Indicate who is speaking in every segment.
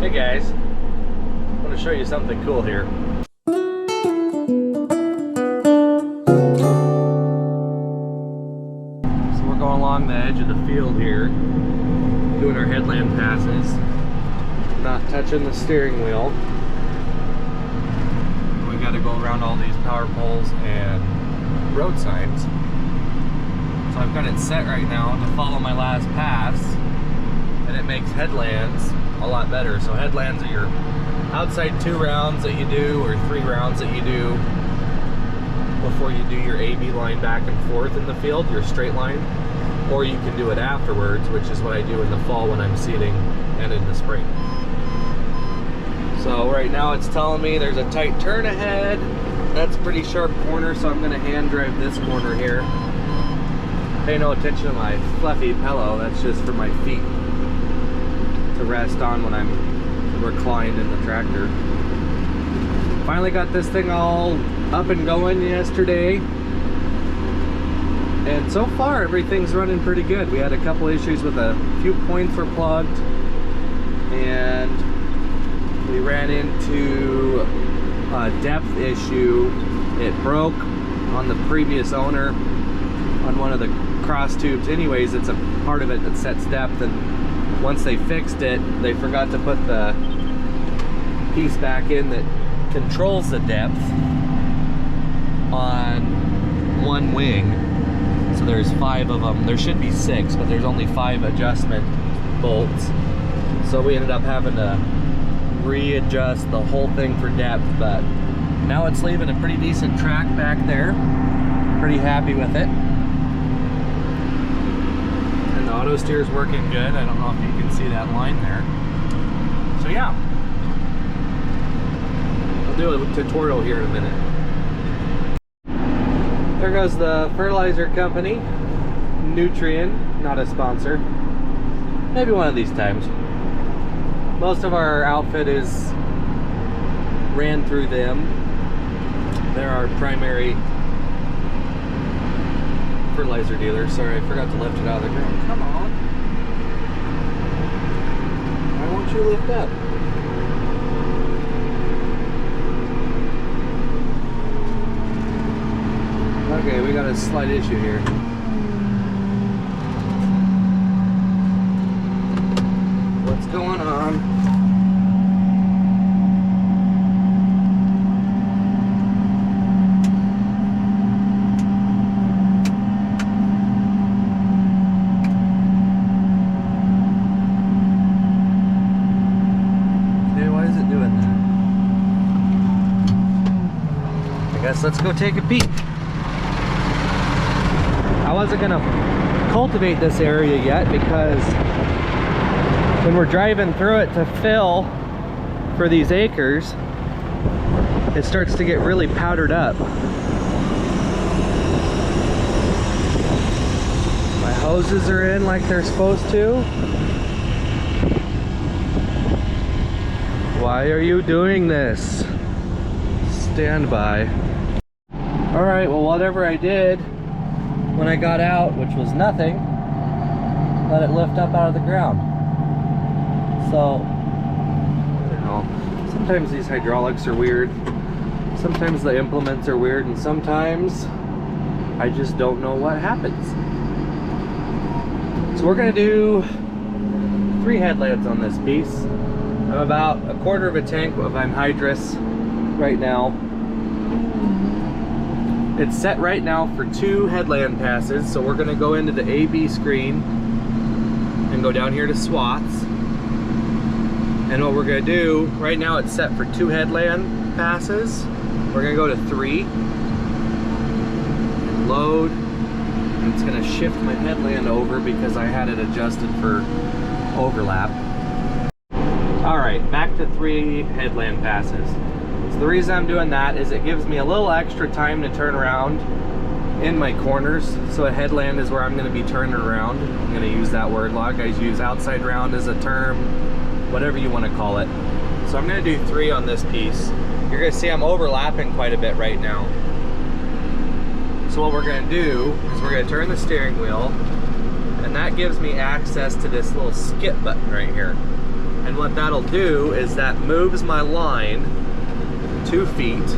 Speaker 1: Hey guys, I want to show you something cool here. So we're going along the edge of the field here, doing our headland passes, not touching the steering wheel. We got to go around all these power poles and road signs. So I've got it set right now to follow my last pass, and it makes headlands a lot better. So headlands are your outside 2 rounds that you do, or 3 rounds that you do before you do your AB line back and forth in the field, your straight line, or you can do it afterwards, which is what I do in the fall when I'm seeding and in the spring. So right now it's telling me there's a tight turn ahead. That's a pretty sharp corner, so I'm going to hand drive this corner here. Pay no attention to my fluffy pillow, that's just for my feet to rest on when I'm reclined in the tractor. Finally got this thing all up and going yesterday, and so far everything's running pretty good. We had a couple issues with a few points were plugged, and we ran into a depth issue. It broke on the previous owner on one of the cross tubes. Anyways, it's a part of it that sets depth, and once they fixed it, they forgot to put the piece back in that controls the depth on one wing. So there's 5 of them. There should be 6, but there's only 5 adjustment bolts. So we ended up having to readjust the whole thing for depth, but now it's leaving a pretty decent track back there. Pretty happy with it. And the auto steer's working good. I don't know if you can see that line there. So yeah, I'll do a tutorial here in a minute. There goes the fertilizer company, Nutrien, not a sponsor. Maybe one of these times. Most of our outfit is ran through them. They're our primary fertilizer dealer. Sorry, I forgot to lift it out of the ground. Come on. Why won't you lift up? Okay, we got a slight issue here. What's going on? Okay, why is it doing that? I guess let's go take a peek. I wasn't gonna cultivate this area yet because when we're driving through it to fill for these acres, it starts to get really powdered up. My hoses are in like they're supposed to. Why are you doing this? Stand by. Alright, well, whatever I did when I got out, which was nothing, let it lift up out of the ground. So, I don't know, sometimes these hydraulics are weird, sometimes the implements are weird, and sometimes I just don't know what happens. So we're gonna do 3 headlamps on this piece. I'm about 1/4 of a tank of anhydrous right now. It's set right now for 2 headland passes, so we're gonna go into the AB screen and go down here to swaths. And what we're gonna do, right now it's set for 2 headland passes. We're gonna go to 3, and load, and it's gonna shift my headland over because I had it adjusted for overlap. All right, back to 3 headland passes. So the reason I'm doing that is it gives me a little extra time to turn around in my corners. So a headland is where I'm gonna be turning around. I'm gonna use that word. A lot of guys use outside round as a term, whatever you want to call it. So I'm going to do 3 on this piece. You're going to see I'm overlapping quite a bit right now. So what we're going to do is we're going to turn the steering wheel, and that gives me access to this little skip button right here. And what that'll do is that moves my line 2 feet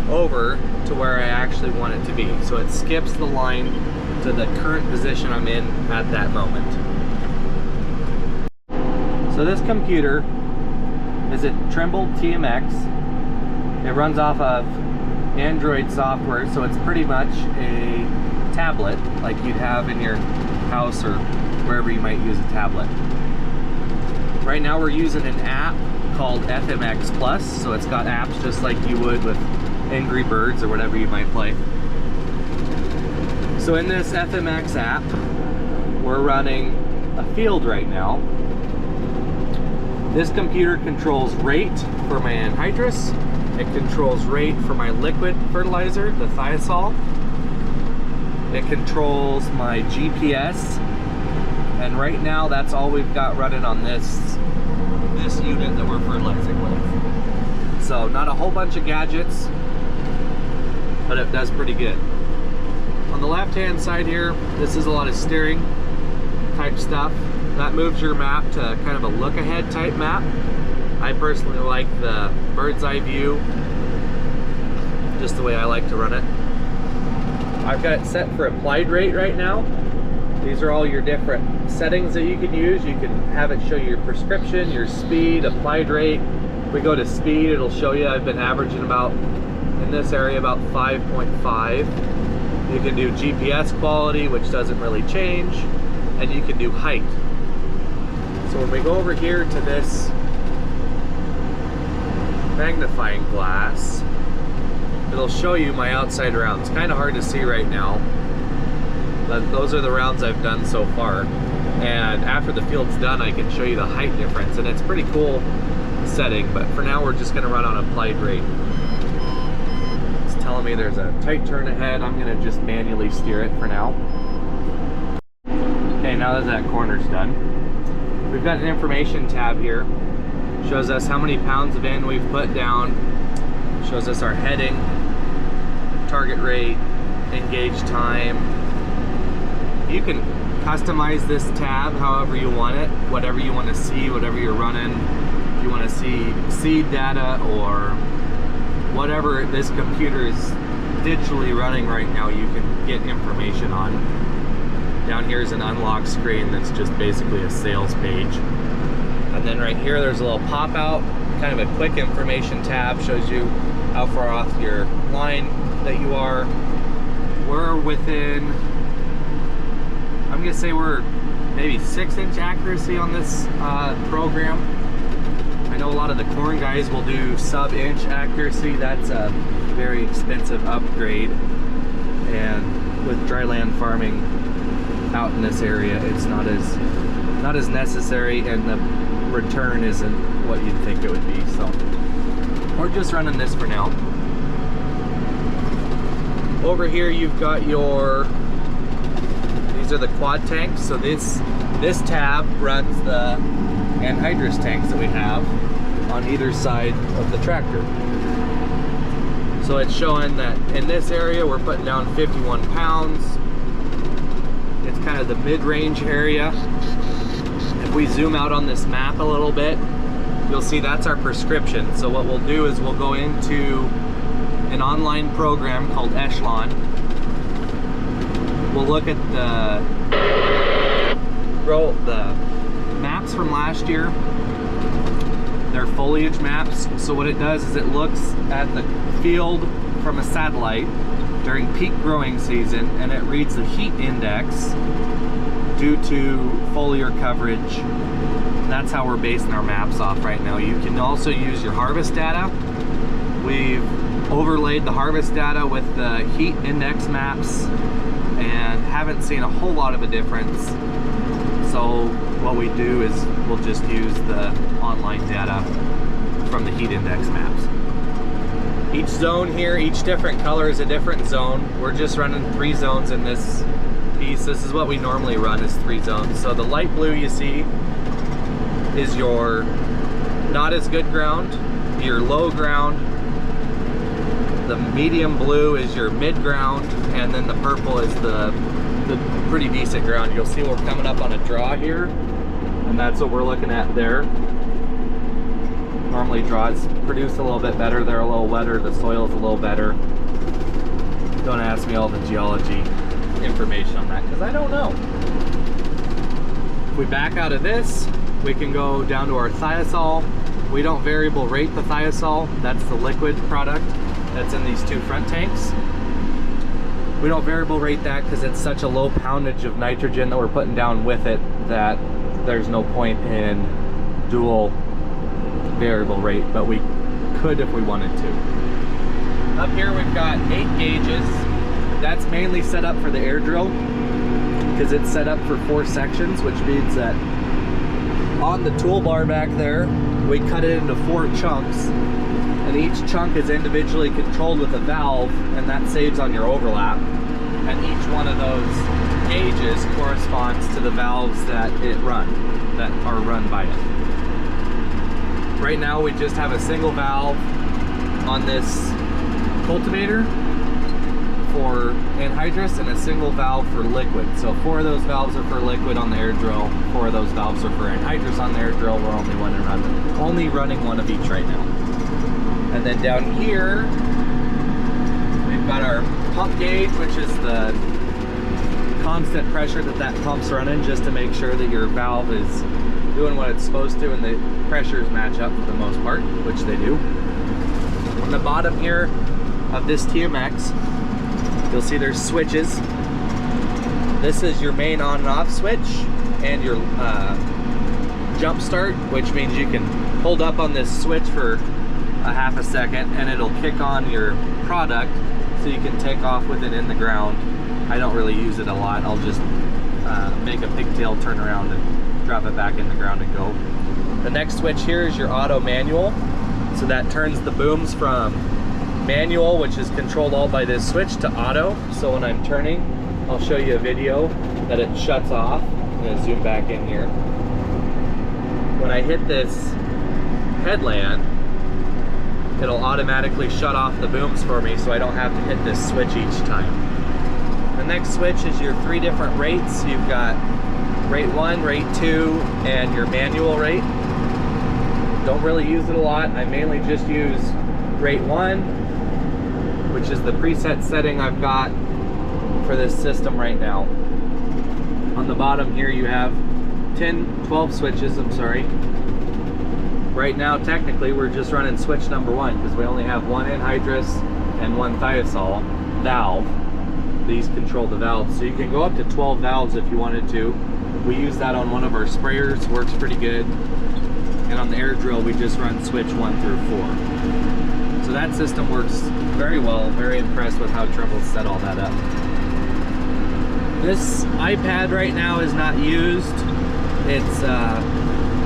Speaker 1: over to where I actually want it to be. So it skips the line to the current position I'm in at that moment. So this computer is a Trimble TMX. It runs off of Android software, so it's pretty much a tablet like you'd have in your house or wherever you might use a tablet. Right now we're using an app called FMX Plus, so it's got apps just like you would with Angry Birds or whatever you might play. So in this FMX app, we're running a field right now. This computer controls rate for my anhydrous. It controls rate for my liquid fertilizer, the thiazole. It controls my GPS. And right now, that's all we've got running on this unit that we're fertilizing with. So not a whole bunch of gadgets, but it does pretty good. On the left-hand side here, this is a lot of steering type stuff. That moves your map to kind of a look-ahead type map. I personally like the bird's eye view, just the way I like to run it. I've got it set for applied rate right now. These are all your different settings that you can use. You can have it show you your prescription, your speed, applied rate. If we go to speed, it'll show you I've been averaging about, in this area, about 5.5. You can do GPS quality, which doesn't really change, and you can do height. So when we go over here to this magnifying glass, it'll show you my outside rounds. Kind of hard to see right now, but those are the rounds I've done so far. And after the field's done, I can show you the height difference, and it's pretty cool setting, but for now we're just gonna run on applied rate. It's telling me there's a tight turn ahead. I'm gonna just manually steer it for now. Okay, now that that corner's done, we've got an information tab here. Shows us how many pounds of N we've put down. Shows us our heading, target rate, engage time. You can customize this tab however you want it, whatever you want to see, whatever you're running. If you want to see seed data or whatever this computer is digitally running right now, you can get information on. Down here is an unlock screen that's just basically a sales page. And then right here there's a little pop out, kind of a quick information tab, shows you how far off your line that you are. We're within, I'm gonna say we're maybe 6-inch accuracy on this program. I know a lot of the corn guys will do sub-inch accuracy. That's a very expensive upgrade, and with dryland farming out in this area, it's not as necessary, and the return isn't what you'd think it would be. So we're just running this for now. Over here you've got your, these are the quad tanks. So this tab runs the anhydrous tanks that we have on either side of the tractor. So it's showing that in this area we're putting down 51 pounds. It's kind of the mid-range area. If we zoom out on this map a little bit, you'll see that's our prescription. So what we'll do is we'll go into an online program called Echelon. We'll look at the maps from last year. They're foliage maps. So what it does is it looks at the field from a satellite during peak growing season, and it reads the heat index due to foliar coverage. And that's how we're basing our maps off right now. You can also use your harvest data. We've overlaid the harvest data with the heat index maps and haven't seen a whole lot of a difference. So what we do is we'll just use the online data from the heat index maps. Each zone here, each different color is a different zone. We're just running 3 zones in this piece. This is what we normally run, is 3 zones. So the light blue you see is your not as good ground, your low ground. The medium blue is your mid ground, and then the purple is the pretty decent ground. You'll see we're coming up on a draw here. and that's what we're looking at there. Normally draws produce a little bit better. They're a little wetter. The soil's a little better. Don't ask me all the geology information on that because I don't know. If we back out of this, we can go down to our thiazole. We don't variable rate the thiazole. That's the liquid product that's in these two front tanks. We don't variable rate that because it's such a low poundage of nitrogen that we're putting down with it that there's no point in dual variable rate, but we could if we wanted to. Up here we've got 8 gauges. That's mainly set up for the air drill because it's set up for 4 sections, which means that on the toolbar back there, we cut it into 4 chunks, and each chunk is individually controlled with a valve, and that saves on your overlap. And each one of those gauges corresponds to the valves that are run by it. Right now we just have a single valve on this cultivator for anhydrous and a single valve for liquid. So 4 of those valves are for liquid on the air drill, 4 of those valves are for anhydrous on the air drill. We're only running one of each right now. And then down here, we've got our pump gauge, which is the constant pressure that pump's running just to make sure that your valve is doing what it's supposed to and the pressures match up for the most part, which they do. On the bottom here of this TMX, you'll see there's switches. This is your main on and off switch and your jump start, which means you can hold up on this switch for a half a second and it'll kick on your product so you can take off with it in the ground. I don't really use it a lot. I'll just make a pigtail, turn around and drop it back in the ground and go. The next switch here is your auto manual. So that turns the booms from manual, which is controlled all by this switch, to auto. So when I'm turning, I'll show you a video that it shuts off. I'm gonna zoom back in here. When I hit this headland, it'll automatically shut off the booms for me so I don't have to hit this switch each time. The next switch is your 3 different rates. You've got rate 1, rate 2, and your manual rate. Don't really use it a lot. I mainly just use rate 1, which is the preset setting I've got for this system right now. On the bottom here you have 12 switches, I'm sorry. Right now technically we're just running switch number 1 because we only have 1 anhydrous and 1 thiazole valve. These control the valves, so you can go up to 12 valves if you wanted to. We use that on one of our sprayers, works pretty good. And on the air drill we just run switch 1 through 4. So that system works very well. Very impressed with how Trimble's set all that up. This iPad right now is not used. It's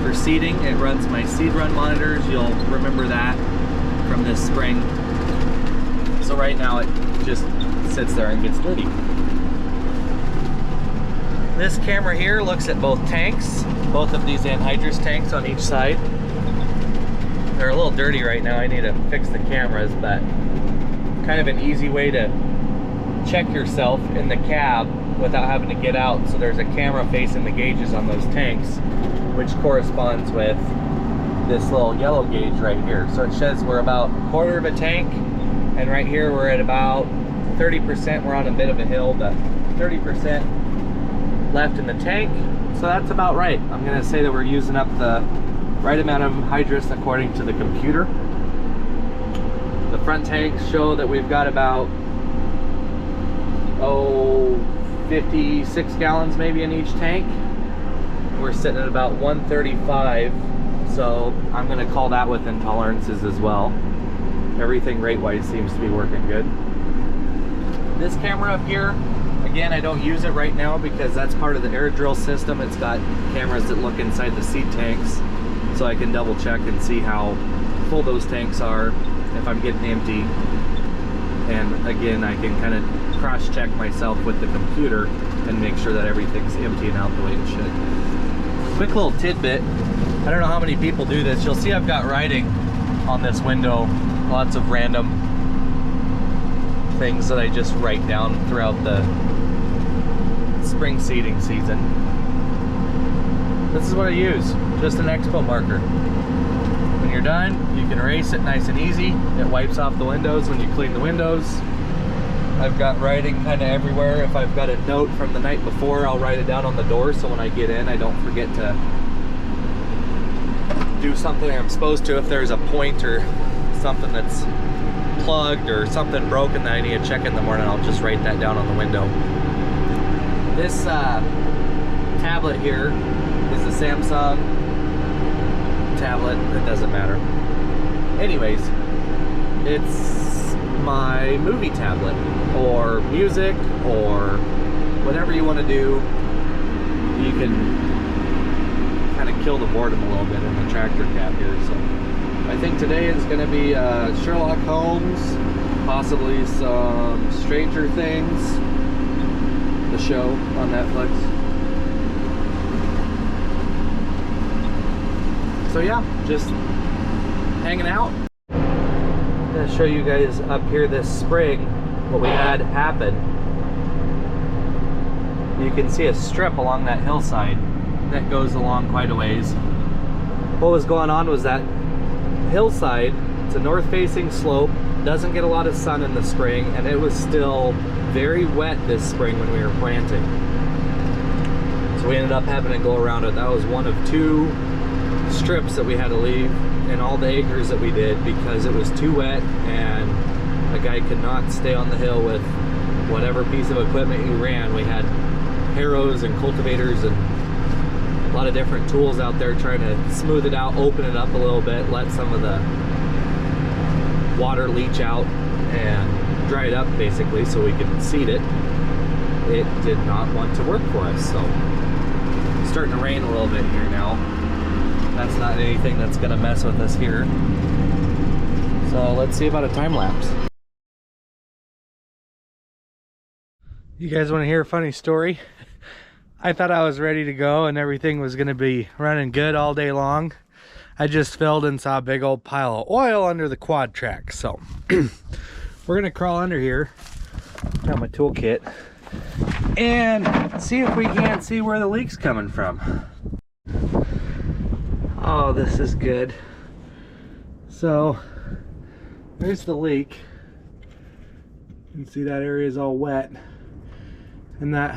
Speaker 1: for seeding. It runs my seed run monitors. You'll remember that from this spring. So right now it just sits there and gets dirty. This camera here looks at both tanks, both of these anhydrous tanks on each side. They're a little dirty right now. I need to fix the cameras, but kind of an easy way to check yourself in the cab without having to get out. So there's a camera facing the gauges on those tanks, which corresponds with this little yellow gauge right here. So it says we're about a quarter of a tank, and right here we're at about 30%. We're on a bit of a hill, but 30% left in the tank. So that's about right. I'm gonna say that we're using up the right amount of hydrous according to the computer. The front tanks show that we've got about 56 gallons maybe in each tank. We're sitting at about 135, so I'm gonna call that within tolerances as well. Everything rate-wise seems to be working good. This camera up here, again, I don't use it right now because that's part of the air drill system. It's got cameras that look inside the seed tanks, so I can double check and see how full those tanks are, if I'm getting empty. And again, I can kind of cross-check myself with the computer and make sure that everything's emptying out the way it should. Quick little tidbit, I don't know how many people do this. You'll see I've got writing on this window, lots of random things that I just write down throughout the spring seeding season. This is what I use, just an expo marker. When you're done, you can erase it nice and easy. It wipes off the windows when you clean the windows. I've got writing kind of everywhere. If I've got a note from the night before, I'll write it down on the door so when I get in, I don't forget to do something I'm supposed to. If there's a point or something that's plugged or something broken that I need to check in the morning, I'll just write that down on the window. This tablet here is a Samsung tablet. It doesn't matter. Anyways, it's my movie tablet or music or whatever you want to do. You can kind of kill the boredom a little bit in the tractor cab here. So I think today is going to be Sherlock Holmes, possibly some Stranger Things, the show on Netflix. So yeah, just hanging out. I'm going to show you guys up here this spring what we had happen. You can see a strip along that hillside that goes along quite a ways. What was going on was that hillside, it's a north facing slope, doesn't get a lot of sun in the spring, and it was still very wet this spring when we were planting. So we ended up having to go around it. That was one of 2 strips that we had to leave in all the acres that we did because it was too wet and a guy could not stay on the hill with whatever piece of equipment he ran. We had harrows and cultivators and a lot of different tools out there trying to smooth it out, open it up a little bit, let some of the water leach out and dry it up basically so we could seed it. It did not want to work for us, so it's starting to rain a little bit here now. That's not anything that's gonna mess with us here. So let's see about a time lapse. You guys want to hear a funny story? I thought I was ready to go and everything was gonna be running good all day long. I just filled and saw a big old pile of oil under the quad track. So we're gonna crawl under here, got my toolkit, and see if we can't see where the leak's coming from. Oh, this is good. So there's the leak. You can see that area is all wet. And that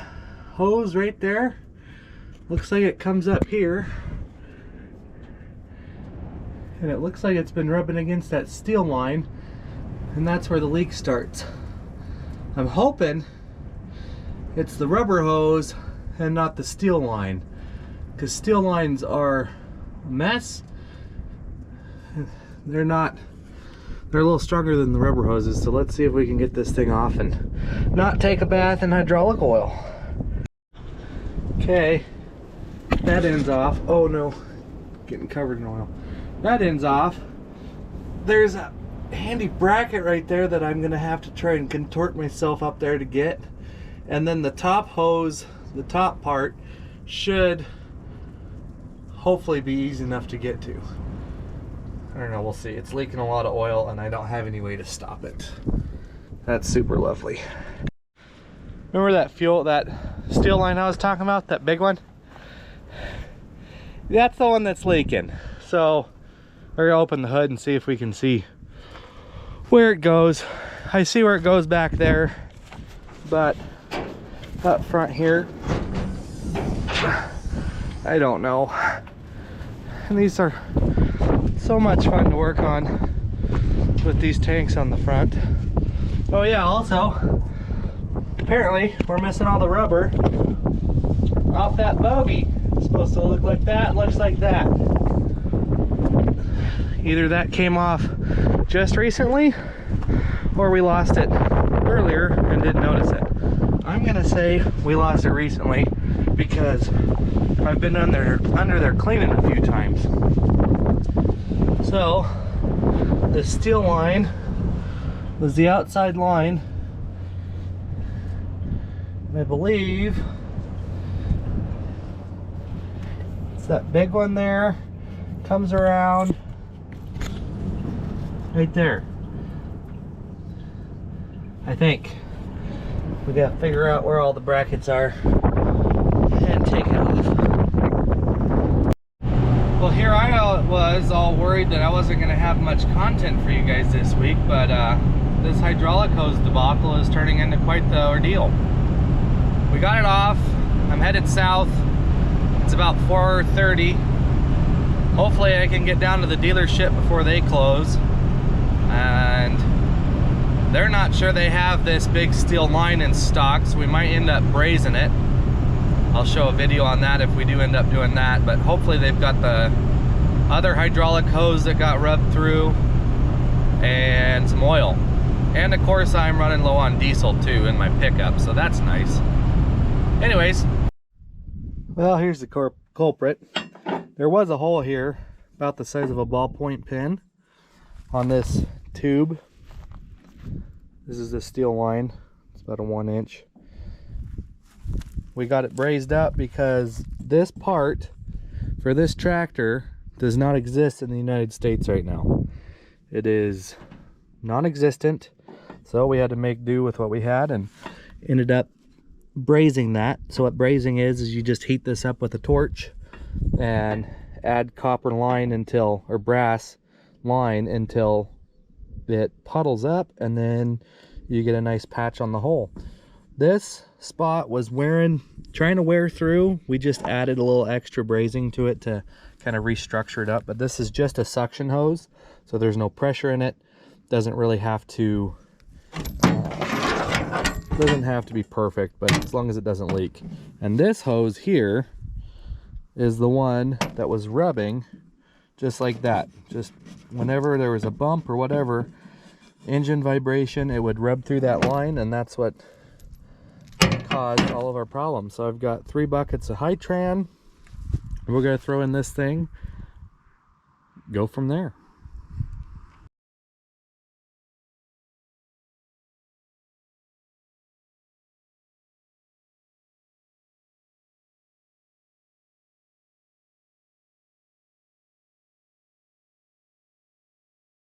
Speaker 1: hose right there looks like it comes up here. And it looks like it's been rubbing against that steel line. And that's where the leak starts. I'm hoping it's the rubber hose and not the steel line, because steel lines are a mess. They're a little stronger than the rubber hoses. So let's see if we can get this thing off and not take a bath in hydraulic oil. Okay, that end's off. Oh no, getting covered in oil. That end's off. There's a handy bracket right there that I'm gonna have to try and contort myself up there to get. And then the top hose, the top part, should hopefully be easy enough to get to. I don't know, we'll see. It's leaking a lot of oil and I don't have any way to stop it. That's super lovely. Remember that steel line I was talking about, that big one? That's the one that's leaking. So we're gonna open the hood and see if we can see where it goes. I see where it goes back there, but up front here, I don't know. And these are so much fun to work on with these tanks on the front. Oh yeah, also, apparently we're missing all the rubber off that bogie. It's supposed to look like that, looks like that. Either that came off just recently or we lost it earlier and didn't notice it. I'm gonna say we lost it recently because I've been under there cleaning a few times. So the steel line was the outside line. I believe it's that big one there, comes around right there. I think we gotta figure out where all the brackets are and take it off. Well, here I was all worried that I wasn't going to have much content for you guys this week, but this hydraulic hose debacle is turning into quite the ordeal. We got it off. I'm headed south. It's about 4:30. Hopefully I can get down to the dealership before they close. And they're not sure they have this big steel line in stock, so we might end up brazing it. I'll show a video on that if we do end up doing that, but hopefully they've got the other hydraulic hose that got rubbed through and some oil. And of course I'm running low on diesel too in my pickup, so that's nice. Anyways, well, here's the culprit. There was a hole here about the size of a ballpoint pen on this tube. This is the steel line. It's about a 1 inch. We got it brazed up because this part for this tractor does not exist in the United States right now. It is non-existent, so we had to make do with what we had and ended up brazing that. So what brazing is you just heat this up with a torch and add copper line until, or brass line until it puddles up, and then you get a nice patch on the hole. This spot was trying to wear through. We just added a little extra brazing to it to kind of restructure it up, but this is just a suction hose, so there's no pressure in it. Doesn't really have to be perfect, but as long as it doesn't leak. And this hose here is the one that was rubbing just like that. Just whenever there was a bump or whatever, engine vibration, it would rub through that line, and that's what caused all of our problems. So I've got 3 buckets of Hytran. We're going to throw in this thing, go from there.